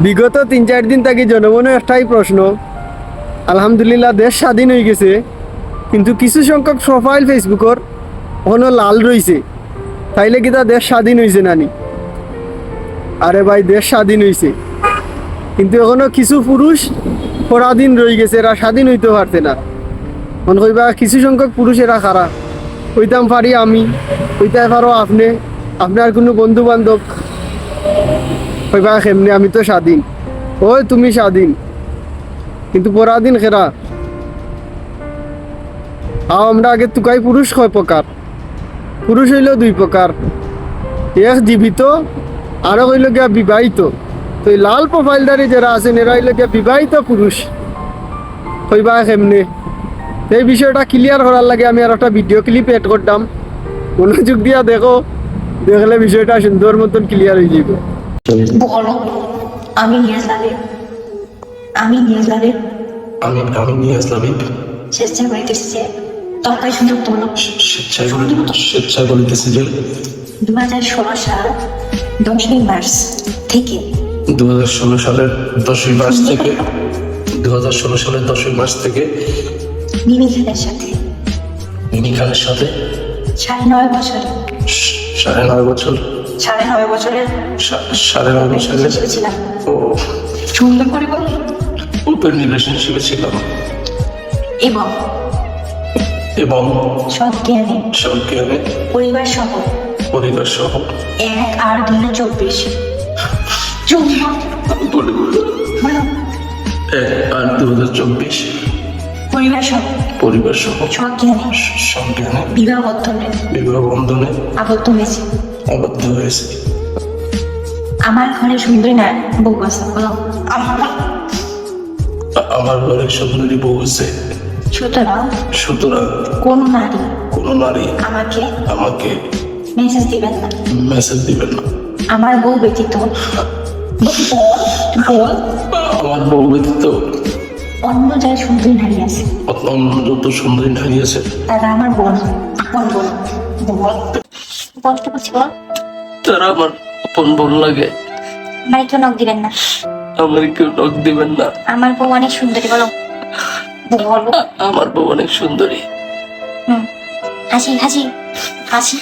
বিগত 3-4 দিন থেকে জনমনে একটাই প্রশ্ন, আলহামদুলিল্লাহ দেশ স্বাধীন হয়ে গেছে, কিন্তু কিছু সংখ্যক প্রোফাইল ফেসবুকর এখনো লাল রয়েছে, তাইলে কি তা দেশ স্বাধীন হয়েছে নানি? আরে ভাই, দেশ স্বাধীন হয়েছে, কিন্তু এখনো কিছু পুরুষ পরাধীন রয়ে গেছে, এরা স্বাধীন হইতে পারছে না। মনে কইবা কিছু সংখ্যক পুরুষ এরা খারাপ, হইতাম পারি আমি, হইতে পারো আপনি, আপনার কোনো বন্ধু বান্ধব, কইবা কেমনি আমি তো স্বাধীন। ওই তুমি স্বাধীন, কিন্তু পরাধীন খেরা। আমরা আগে তুকাই পুরুষ কয় প্রকার? পুরুষ হইল 2 প্রকার, এক জীবিত, আরো হইল গিয়া বিবাহিত। তো এই লাল প্রোফাইলদারি যারা আছেন এরা হইল গিয়া বিবাহিত পুরুষ। কইবা কেমনে? এই বিষয়টা ক্লিয়ার করার লাগে আমি আর একটা ভিডিও ক্লিপ এড করতাম, মনোযোগ দিয়া দেখো, দেখলে বিষয়টা সুন্দর মতন ক্লিয়ার হয়ে যাবে। বলো, আমি নিয়াজলামে আমি নিয়ে আসলাম চেষ্টা করিতেছি তরকারি সুযোগ তোলো। স্বেচ্ছায় বলিতেছি যে 2016 সাল 10ই মার্চ থেকে 2016 সালের 10ই মার্চ থেকে 2016 সালের 10ই মার্চ থেকে মিমি খানের সাথে মিমি খানের সাথে 9.5 বছরে 9.5 বছর 9.5 বছরের 9.5 বছরের ছিলাম। ও সুন্দর করে বলি ওপেন রিলেশনশিপে ছিলাম এবং এবং সজ্ঞানে সজ্ঞানে পরিবার সহ পরিবার সহ 1/8/2024 বলে বলো 1/8/2024 পরিবার সহ সজ্ঞানে বিবাহ বন্ধনে আবদ্ধ হয়েছে। আমার ঘরে সুন্দরী না বউ আছে, বলো আমার ঘরে সুন্দরী বউ আছে। সুতরাং কোন নারী আমাকে মেসেজ দিবেন না। আমার বউ ব্যতীত অন্য যারা সুন্দরী নারী আছে, যত সুন্দরী নারী আছে তারা আমার বোন, আপন বোন। বলতে পারছি, বল তারা আমার আপন বোন লাগে। আমার কেউ নখ দিবেন না। আমার কেউ নখ দিবেন না। আমার বউ অনেক সুন্দরী, বলো বলো। আমার বউ অনেক সুন্দরী। হাসি হাসি হাসি।